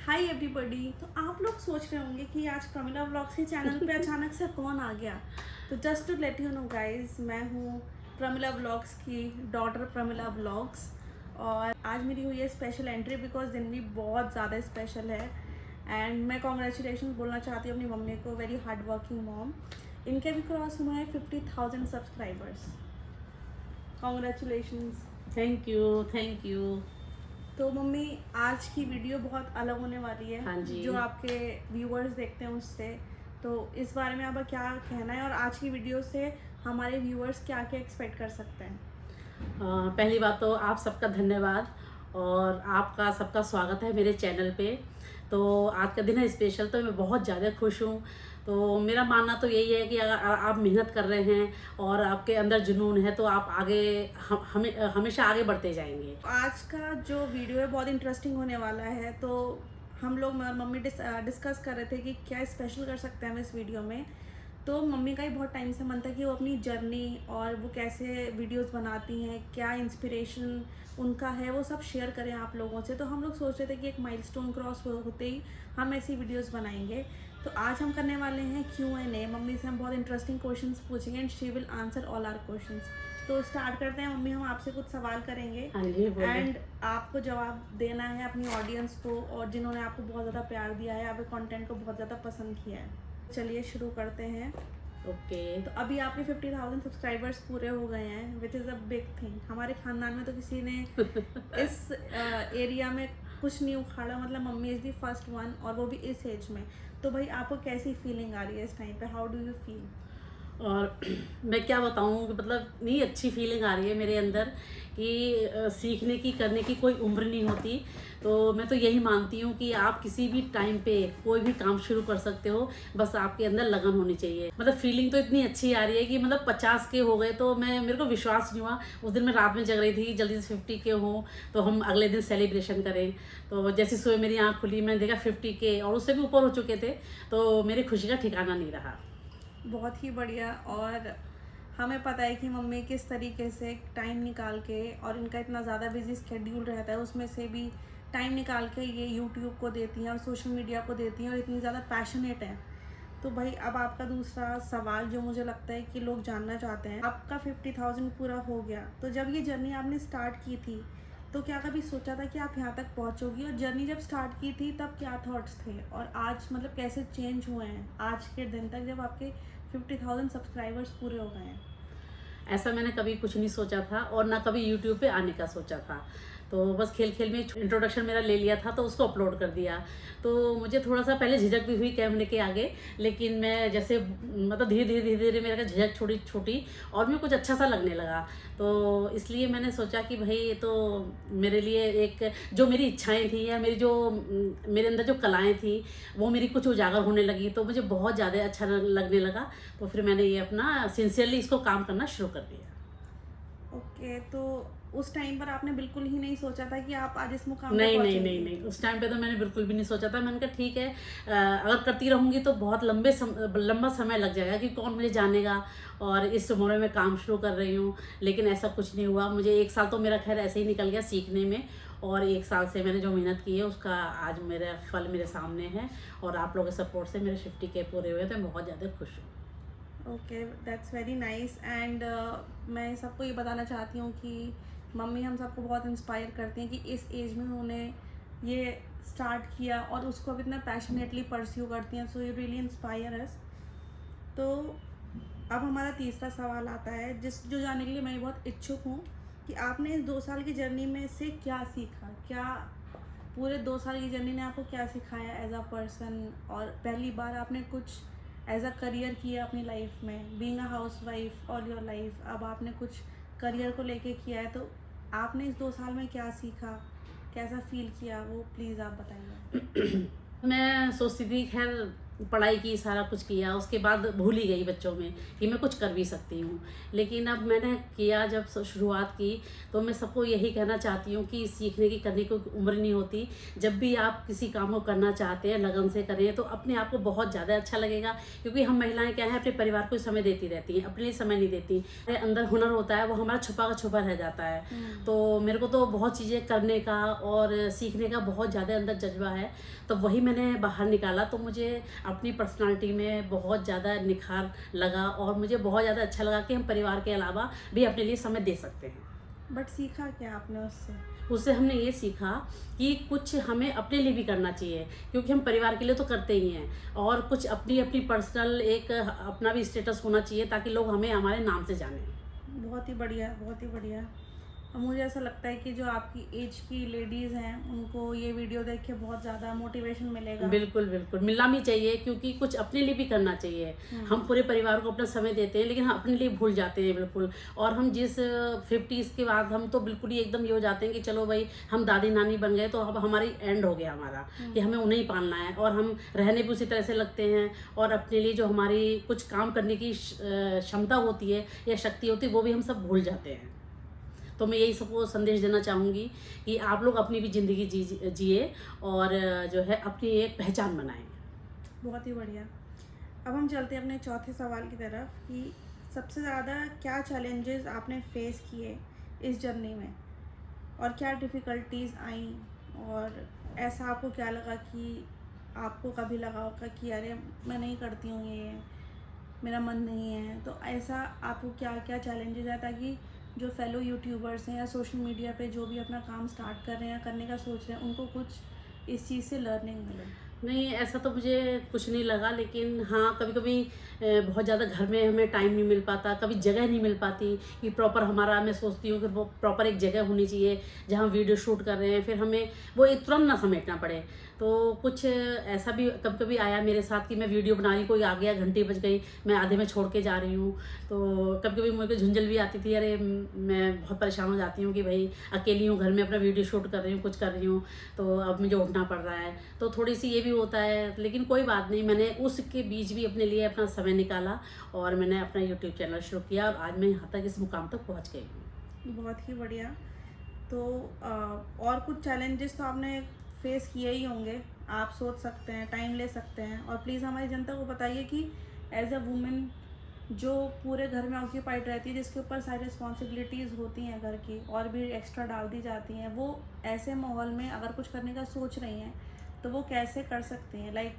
Hi everybody. तो आप लोग सोच रहे होंगे कि आज प्रमिला व्लॉग्स के चैनल पे अचानक से कौन आ गया। तो just to let you know guys, मैं हूँ प्रमिला व्लॉग्स की डॉटर प्रमिला व्लॉग्स। और आज मेरी हुई है स्पेशल एंट्री बिकॉज दिन भी बहुत ज़्यादा स्पेशल है। एंड मैं कॉन्ग्रेचुलेशन बोलना चाहती हूँ अपनी मम्मी को, वेरी हार्ड वर्किंग मॉम। इनके भी क्रॉस हुआ है 50,000 सब्सक्राइबर्स। कॉन्ग्रेचुलेशंस। Thank you. तो मम्मी, आज की वीडियो बहुत अलग होने वाली है। हाँ जी। जो आपके व्यूअर्स देखते हैं उससे, तो इस बारे में आपका क्या कहना है और आज की वीडियो से हमारे व्यूअर्स क्या क्या एक्सपेक्ट कर सकते हैं? पहली बात तो आप सबका धन्यवाद और आपका सबका स्वागत है मेरे चैनल पे। तो आज का दिन है स्पेशल, तो मैं बहुत ज़्यादा खुश हूँ। तो मेरा मानना तो यही है कि अगर आप मेहनत कर रहे हैं और आपके अंदर जुनून है तो आप आगे हमेशा आगे बढ़ते जाएंगे। आज का जो वीडियो है बहुत इंटरेस्टिंग होने वाला है। तो हम लोग, मैं और मम्मी डिस्कस कर रहे थे कि क्या स्पेशल कर सकते हैं हम इस वीडियो में। तो मम्मी का ही बहुत टाइम से मन था कि वो अपनी जर्नी और वो कैसे वीडियोस बनाती हैं, क्या इंस्पिरेशन उनका है, वो सब शेयर करें आप लोगों से। तो हम लोग सोच रहे थे कि एक माइलस्टोन क्रॉस होते ही हम ऐसी वीडियोस बनाएंगे। तो आज हम करने वाले हैं Q&A। मम्मी से हम बहुत इंटरेस्टिंग क्वेश्चंस पूछेंगे and she will answer all our questions. तो स्टार्ट करते हैं मम्मी, हम आपसे कुछ सवाल करेंगे हाँ जी, बोलिए। एंड आपको जवाब देना है अपनी ऑडियंस को और जिन्होंने आपको बहुत ज़्यादा प्यार दिया है, आपके कंटेंट को बहुत ज़्यादा पसंद किया है। चलिए शुरू करते हैं। ओके। तो अभी आपके 50,000 सब्सक्राइबर्स पूरे हो गए हैं, which is a big thing. हमारे ख़ानदान में तो किसी ने इस एरिया में कुछ नहीं उखाड़ा, मतलब mummy is the first one, और वो भी इस एज में। तो भाई आपको कैसी फीलिंग आ रही है इस टाइम पे? How do you feel? और मैं क्या बताऊँ कि मतलब इतनी अच्छी फीलिंग आ रही है मेरे अंदर कि सीखने की करने की कोई उम्र नहीं होती। तो मैं तो यही मानती हूँ कि आप किसी भी टाइम पे कोई भी काम शुरू कर सकते हो, बस आपके अंदर लगन होनी चाहिए। मतलब फीलिंग तो इतनी अच्छी आ रही है कि मतलब 50 के हो गए तो मेरे को विश्वास नहीं हुआ। उस दिन मैं रात में जग रही थी जल्दी से 50 के हों तो हम अगले दिन सेलिब्रेशन करें। तो जैसे सुबह मेरी आँख खुली, मैंने देखा 50 के और उससे भी ऊपर हो चुके थे। तो मेरी खुशी का ठिकाना नहीं रहा। बहुत ही बढ़िया। और हमें पता है कि मम्मी किस तरीके से टाइम निकाल के, और इनका इतना ज़्यादा बिजी स्केड्यूल रहता है, उसमें से भी टाइम निकाल के ये यूट्यूब को देती हैं और सोशल मीडिया को देती हैं और इतनी ज़्यादा पैशनेट हैं। तो भाई अब आपका दूसरा सवाल जो मुझे लगता है कि लोग जानना चाहते हैं, आपका 50,000 पूरा हो गया, तो जब ये जर्नी आपने स्टार्ट की थी तो क्या कभी सोचा था कि आप यहाँ तक पहुँचोगी? और जर्नी जब स्टार्ट की थी तब क्या थॉट्स थे, और आज मतलब कैसे चेंज हुए हैं आज के दिन तक जब आपके 50,000 सब्सक्राइबर्स पूरे हो गए हैं? ऐसा मैंने कभी कुछ नहीं सोचा था और ना कभी यूट्यूब पे आने का सोचा था। तो बस खेल खेल में इंट्रोडक्शन मेरा ले लिया था तो उसको अपलोड कर दिया। तो मुझे थोड़ा सा पहले झिझक भी हुई कैमरे के आगे, लेकिन मैं जैसे मतलब धीरे धीरे मेरा झिझक छोटी छोटी और मुझे कुछ अच्छा सा लगने लगा। तो इसलिए मैंने सोचा कि भाई ये तो मेरे लिए एक जो मेरी इच्छाएं थी या मेरे अंदर जो कलाएं थी वो मेरी कुछ उजागर होने लगी, तो मुझे बहुत ज़्यादा अच्छा लगने लगा। तो फिर मैंने ये अपना सिंसियरली इसको काम करना शुरू कर दिया। ओके। तो उस टाइम पर आपने बिल्कुल ही नहीं सोचा था कि आप आज इस मुकाम पर नहीं नहीं नहीं पहुंचेंगी? नहीं, उस टाइम पे तो मैंने बिल्कुल भी नहीं सोचा था। मैंने कहा ठीक है, अगर करती रहूँगी तो बहुत लंबा समय लग जाएगा कि कौन मुझे जानेगा, और इस उम्र में काम शुरू कर रही हूँ। लेकिन ऐसा कुछ नहीं हुआ। मुझे 1 साल तो मेरा खैर ऐसे ही निकल गया सीखने में, और 1 साल से मैंने जो मेहनत की है उसका आज मेरा फल मेरे सामने है। और आप लोगों के सपोर्ट से मेरे 50 के पूरे हुए, तो मैं बहुत ज़्यादा खुश हूँ। Okay, that's very nice. And मैं सबको ये बताना चाहती हूँ कि मम्मी हम सबको बहुत इंस्पायर करती हैं कि इस एज में उन्होंने ये स्टार्ट किया और उसको अब इतना पैशनेटली परस्यू करती हैं। सो यू रियली इंस्पायर अस। तो अब हमारा तीसरा सवाल आता है जो जानने के लिए मैं बहुत इच्छुक हूँ कि आपने इस 2 साल की जर्नी में से क्या सीखा। क्या पूरे 2 साल की जर्नी ने आपको क्या सिखाया एज अ पर्सन? और पहली बार आपने कुछ एज अ करियर किया अपनी लाइफ में, being a house wife all your life, अब आपने कुछ करियर को लेके किया है। तो आपने इस 2 साल में क्या सीखा, कैसा फील किया, वो प्लीज़ आप बताइए। मैं सोचती थी खैर पढ़ाई की, सारा कुछ किया, उसके बाद भूल ही गई बच्चों में कि मैं कुछ कर भी सकती हूँ। लेकिन अब मैंने किया, जब शुरुआत की, तो मैं सबको यही कहना चाहती हूँ कि सीखने की, करने की उम्र नहीं होती। जब भी आप किसी काम को करना चाहते हैं, लगन से करें, तो अपने आप को बहुत ज़्यादा अच्छा लगेगा। क्योंकि हम महिलाएं क्या हैं, अपने परिवार को समय देती रहती हैं, अपने लिए समय नहीं देती। हमारे अंदर हुनर होता है, वो हमारा छुपा का छुपा रह जाता है। तो मेरे को तो बहुत चीज़ें करने का और सीखने का बहुत ज़्यादा अंदर जज्बा है, तो वही मैंने बाहर निकाला। तो मुझे अपनी पर्सनालिटी में बहुत ज़्यादा निखार लगा और मुझे बहुत ज़्यादा अच्छा लगा कि हम परिवार के अलावा भी अपने लिए समय दे सकते हैं। बट सीखा क्या आपने उससे? उससे हमने ये सीखा कि कुछ हमें अपने लिए भी करना चाहिए, क्योंकि हम परिवार के लिए तो करते ही हैं, और कुछ अपनी अपनी पर्सनल एक अपना भी स्टेटस होना चाहिए, ताकि लोग हमें हमारे नाम से जानें। बहुत ही बढ़िया, बहुत ही बढ़िया। और मुझे ऐसा लगता है कि जो आपकी एज की लेडीज़ हैं, उनको ये वीडियो देख के बहुत ज़्यादा मोटिवेशन मिलेगा। बिल्कुल बिल्कुल, मिलना भी चाहिए, क्योंकि कुछ अपने लिए भी करना चाहिए। हम पूरे परिवार को अपना समय देते हैं, लेकिन हम अपने लिए भूल जाते हैं बिल्कुल। और हम जिस 50s के बाद हम तो बिल्कुल ही एकदम ये हो जाते हैं कि चलो भाई हम दादी नानी बन गए, तो अब हमारी एंड हो गया हमारा, कि हमें उन्हें ही पालना है। और हम रहने भी उसी तरह से लगते हैं, और अपने लिए जो हमारी कुछ काम करने की क्षमता होती है या शक्ति होती है, वो भी हम सब भूल जाते हैं। तो मैं यही सबको संदेश देना चाहूँगी कि आप लोग अपनी भी ज़िंदगी जिए, और जो है अपनी एक पहचान बनाएं। बहुत ही बढ़िया। अब हम चलते हैं अपने चौथे सवाल की तरफ कि सबसे ज़्यादा क्या चैलेंजेस आपने फेस किए इस जर्नी में, और क्या डिफ़िकल्टीज़ आई, और ऐसा आपको क्या लगा कि आपको कभी लगा होगा कि अरे मैं नहीं करती हूँ ये, मेरा मन नहीं है। तो ऐसा आपको क्या क्या चैलेंजेस है, ताकि जो फेलो यूट्यूबर्स हैं या सोशल मीडिया पे जो भी अपना काम स्टार्ट कर रहे हैं, करने का सोच रहे हैं, उनको कुछ इस चीज़ से लर्निंग मिले? नहीं, ऐसा तो मुझे कुछ नहीं लगा, लेकिन हाँ, कभी कभी बहुत ज़्यादा घर में हमें टाइम नहीं मिल पाता, कभी जगह नहीं मिल पाती कि प्रॉपर हमारा, मैं सोचती हूँ कि वो प्रॉपर एक जगह होनी चाहिए जहाँ हम वीडियो शूट कर रहे हैं, फिर हमें वो एक तुरंत ना समेटना पड़े। तो कुछ ऐसा भी कभी कभी आया मेरे साथ कि मैं वीडियो बना रही, कोई आ गया, घंटी बज गई, मैं आधे में छोड़ के जा रही हूँ। तो कभी कभी मुझे झुंझल भी आती थी, अरे मैं बहुत परेशान हो जाती हूँ कि भाई अकेली हूँ घर में, अपना वीडियो शूट कर रही हूँ, कुछ कर रही हूँ, तो अब मुझे उठना पड़ रहा है। तो थोड़ी सी ये भी होता है, लेकिन कोई बात नहीं, मैंने उसके बीच भी अपने लिए अपना समय निकाला, और मैंने अपना यूट्यूब चैनल शुरू किया, और आज मैं यहाँ तक, इस मुकाम तक पहुँच गई हूँ। बहुत ही बढ़िया। तो और कुछ चैलेंजेस तो आपने फेस किए ही होंगे, आप सोच सकते हैं, टाइम ले सकते हैं, और प्लीज़ हमारी जनता को बताइए कि एज अ वुमेन जो पूरे घर में ऑक्यूपाइड रहती है, जिसके ऊपर सारी रिस्पॉन्सिबिलिटीज़ होती हैं घर की, और भी एक्स्ट्रा डाल दी जाती हैं, वो ऐसे माहौल में अगर कुछ करने का सोच रही हैं, तो वो कैसे कर सकती हैं? लाइक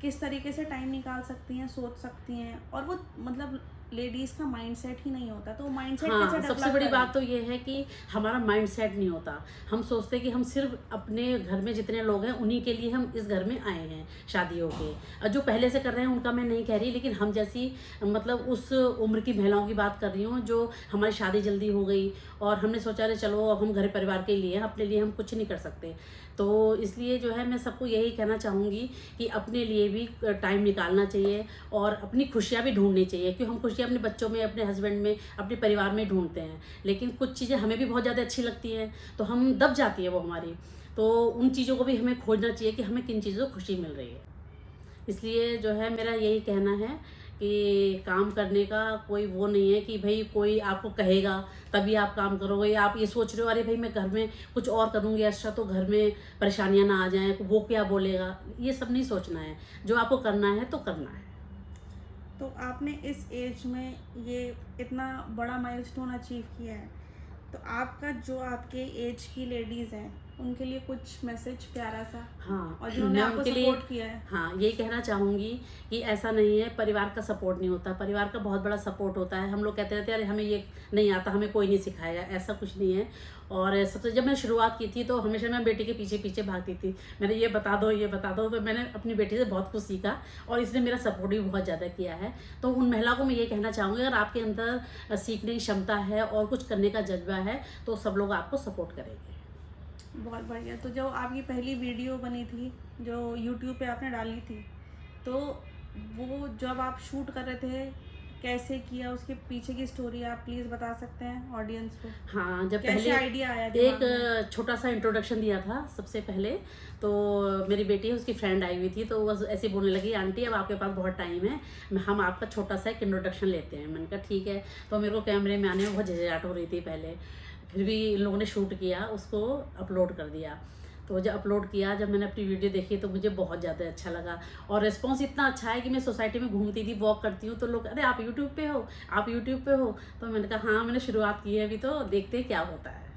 किस तरीके से टाइम निकाल सकती हैं, सोच सकती हैं, और वो मतलब लेडीज़ का माइंडसेट ही नहीं होता, तो वो माइंडसेट हाँ, कैसे सबसे डेवलप बड़ी करें? बात तो ये है कि हमारा माइंड सेट नहीं होता। हम सोचते हैं कि हम सिर्फ अपने घर में जितने लोग हैं उन्हीं के लिए हम इस घर में आए हैं शादी होके। और जो पहले से कर रहे हैं उनका मैं नहीं कह रही, लेकिन हम जैसी, मतलब उस उम्र की महिलाओं की बात कर रही हूँ, जो हमारी शादी जल्दी हो गई और हमने सोचा अरे चलो अब हम घर परिवार के लिए हैं, अपने लिए हम कुछ नहीं कर सकते। तो इसलिए जो है मैं सबको यही कहना चाहूँगी कि अपने लिए भी टाइम निकालना चाहिए, और अपनी खुशियाँ भी ढूंढनी चाहिए, क्योंकि हम खुशियाँ अपने बच्चों में, अपने हस्बैंड में, अपने परिवार में ढूंढते हैं, लेकिन कुछ चीज़ें हमें भी बहुत ज़्यादा अच्छी लगती हैं, तो हम दब जाती है वो हमारी। तो उन चीज़ों को भी हमें खोजना चाहिए कि हमें किन चीज़ों से खुशी मिल रही है। इसलिए जो है मेरा यही कहना है कि काम करने का कोई वो नहीं है कि भाई कोई आपको कहेगा तभी आप काम करोगे, या आप ये सोच रहे हो अरे भाई मैं घर में कुछ और करूँगी एक्स्ट्रा तो घर में परेशानियाँ ना आ जाएं, वो क्या बोलेगा, ये सब नहीं सोचना है। जो आपको करना है तो करना है। तो आपने इस एज में ये इतना बड़ा माइलस्टोन अचीव किया है, तो आपका जो आपके एज की लेडीज़ हैं उनके लिए कुछ मैसेज प्यारा सा, हाँ, और जिन्होंने मैं आपको उनके लिए, सपोर्ट किया है? हाँ, यही कहना चाहूँगी कि ऐसा नहीं है, परिवार का सपोर्ट नहीं होता, परिवार का बहुत बड़ा सपोर्ट होता है। हम लोग कहते रहते हैं अरे हमें ये नहीं आता, हमें कोई नहीं सिखाएगा, ऐसा कुछ नहीं है। और सबसे जब मैं शुरुआत की थी तो हमेशा मैं बेटी के पीछे पीछे भागती थी, मैंने ये बता दो ये बता दो, तो मैंने अपनी बेटी से बहुत कुछ सीखा, और इसने मेरा सपोर्ट भी बहुत ज़्यादा किया है। तो उन महिलाओं को मैं ये कहना चाहूँगी, अगर आपके अंदर सीखने की क्षमता है और कुछ करने का जज्बा है, तो सब लोग आपको सपोर्ट करेंगे। बहुत बढ़िया। तो जो आपकी पहली वीडियो बनी थी, जो यूट्यूब पे आपने डाली थी, तो वो जब आप शूट कर रहे थे, कैसे किया, उसके पीछे की स्टोरी आप प्लीज़ बता सकते हैं ऑडियंस को? हाँ, जब कैसे पहले आइडिया आया दिमाग में? एक छोटा सा इंट्रोडक्शन दिया था सबसे पहले। तो मेरी बेटी है, उसकी फ्रेंड आई हुई थी, तो वो ऐसे ही बोलने लगी, आंटी अब आपके पास बहुत टाइम है, हम आपका छोटा सा एक इंट्रोडक्शन लेते हैं। मैंने कहा ठीक है। तो मेरे को कैमरे में आने में बहुत झिझक हो रही थी पहले, फिर भी इन लोगों ने शूट किया, उसको अपलोड कर दिया। तो जब अपलोड किया, जब मैंने अपनी वीडियो देखी तो मुझे बहुत ज़्यादा अच्छा लगा, और रिस्पॉन्स इतना अच्छा है कि मैं सोसाइटी में घूमती थी, वॉक करती हूँ, तो लोग अरे आप यूट्यूब पे हो, आप यूट्यूब पे हो। तो मैंने कहा हाँ, मैंने शुरुआत की है अभी, तो देखते हैं क्या होता है।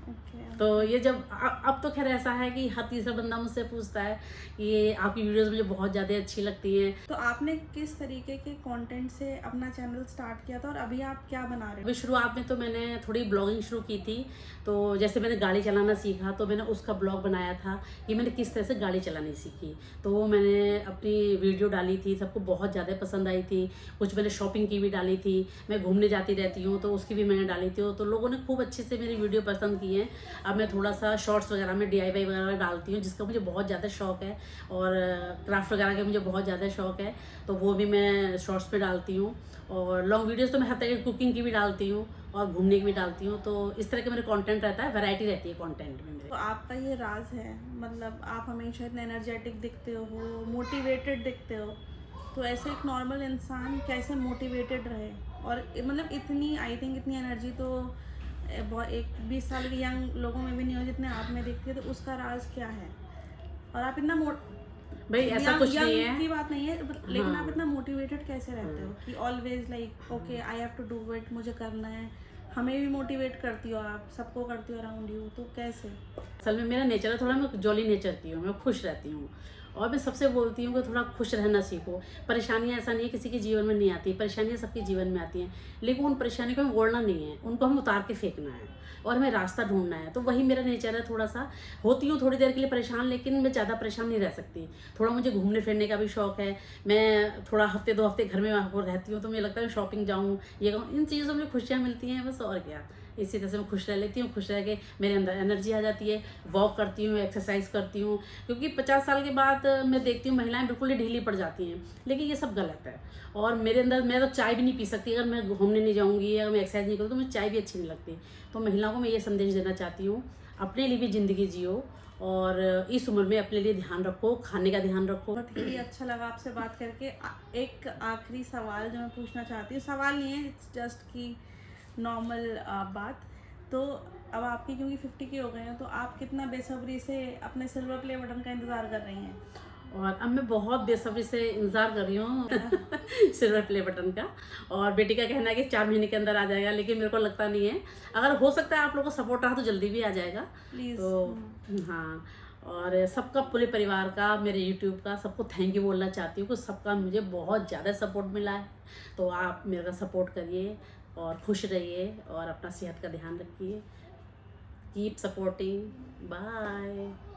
ओके। तो ये जब अब तो खैर ऐसा है कि हर तीसरा बंदा मुझसे पूछता है कि ये आपकी वीडियोस मुझे बहुत ज़्यादा अच्छी लगती हैं। तो आपने किस तरीके के कंटेंट से अपना चैनल स्टार्ट किया था और अभी आप क्या बना रहे हो? अभी शुरुआत में तो मैंने थोड़ी ब्लॉगिंग शुरू की थी। तो जैसे मैंने गाड़ी चलाना सीखा, तो मैंने उसका ब्लॉग बनाया था कि मैंने किस तरह से गाड़ी चलानी सीखी। तो वो मैंने अपनी वीडियो डाली थी, सबको बहुत ज़्यादा पसंद आई थी। कुछ मैंने शॉपिंग की भी डाली थी, मैं घूमने जाती रहती हूँ तो उसकी भी मैंने डाली थी। तो लोगों ने खूब अच्छे से मेरी वीडियो पसंद की है। अब मैं थोड़ा सा शॉर्ट्स वगैरह में DIY वगैरह डालती हूँ, जिसका मुझे बहुत ज़्यादा शौक है, और क्राफ्ट वगैरह का मुझे बहुत ज़्यादा शौक है, तो वो भी मैं शॉर्ट्स में डालती हूँ। और लॉन्ग वीडियोस तो मैं हर तरह की कुकिंग की भी डालती हूँ और घूमने की भी डालती हूँ। तो इस तरह का मेरा कंटेंट रहता है, वैरायटी रहती है कंटेंट में मेरे। तो आपका ये राज है, मतलब आप हमेशा इतने एनर्जेटिक दिखते हो, मोटिवेटेड दिखते हो, तो ऐसे एक नॉर्मल इंसान कैसे मोटिवेटेड रहे? और मतलब इतनी, आई थिंक इतनी एनर्जी तो बहुत एक 20 साल के यंग लोगों में भी नहीं हो जितने आप में दिखती है, तो उसका राज क्या है? और आप इतना भाई ऐसा कुछ नहीं है की बात नहीं है, लेकिन आप हाँ। इतना मोटिवेटेड कैसे रहते हो कि always like okay I have to do it, मुझे करना है? हमें भी मोटिवेट करती हो आप, सबको करती हो अराउंड यू, तो कैसे? असल में मेरा नेचर है थोड़ा, मैं जॉली नेचर की हूँ, मैं खुश रहती हूँ। और मैं सबसे बोलती हूँ कि थोड़ा खुश रहना सीखो। परेशानियाँ ऐसा नहीं है किसी के जीवन में नहीं आती, परेशानियाँ सबके जीवन में आती हैं, लेकिन उन परेशानियों को हमें ओढ़ना नहीं है, उनको हमें उतार के फेंकना है और हमें रास्ता ढूंढना है। तो वही मेरा नेचर है। थोड़ा सा होती हूँ थोड़ी देर के लिए परेशान, लेकिन मैं ज़्यादा परेशान नहीं रह सकती। थोड़ा मुझे घूमने फिरने का भी शौक है, मैं थोड़ा हफ्ते 2 हफ्ते घर में रहती हूँ, तो मुझे लगता है मैं शॉपिंग जाऊँ, ये कहूँ, इन चीज़ों में खुशियाँ मिलती हैं बस, और क्या। इसी तरह से मैं खुश रह लेती हूँ, खुश रह के मेरे अंदर एनर्जी आ जाती है, वॉक करती हूँ, एक्सरसाइज करती हूँ। क्योंकि 50 साल के बाद मैं देखती हूँ महिलाएं बिल्कुल ही ढीली पड़ जाती हैं, लेकिन ये सब गलत है। और मेरे अंदर, मैं तो चाय भी नहीं पी सकती अगर मैं घूमने नहीं जाऊँगी या मैं एक्सरसाइज नहीं करूँ, तो मुझे चाय भी अच्छी नहीं लगती। तो महिलाओं को मैं ये संदेश देना चाहती हूँ, अपने लिए भी ज़िंदगी जियो, और इस उम्र में अपने लिए ध्यान रखो, खाने का ध्यान रखो। बहुत ही अच्छा लगा आपसे बात करके। एक आखिरी सवाल जो मैं पूछना चाहती हूँ, सवाल नहीं है, इट्स जस्ट कि नॉर्मल बात। तो अब आपकी क्योंकि 50 के हो गए हैं, तो आप कितना बेसब्री से अपने सिल्वर प्ले बटन का इंतज़ार कर रही हैं? और अब मैं बहुत बेसब्री से इंतज़ार कर रही हूँ सिल्वर प्ले बटन का। और बेटी का कहना है कि 4 महीने के अंदर आ जाएगा, लेकिन मेरे को लगता नहीं है। अगर हो सकता है आप लोगों को सपोर्ट रहा तो जल्दी भी आ जाएगा। प्लीज़। तो हाँ, और सबका, पूरे परिवार का, मेरे यूट्यूब का सबको थैंक यू बोलना चाहती हूँ कि सबका मुझे बहुत ज़्यादा सपोर्ट मिला है। तो आप मेरा सपोर्ट करिए और खुश रहिए और अपना सेहत का ध्यान रखिए। Keep supporting. बाय।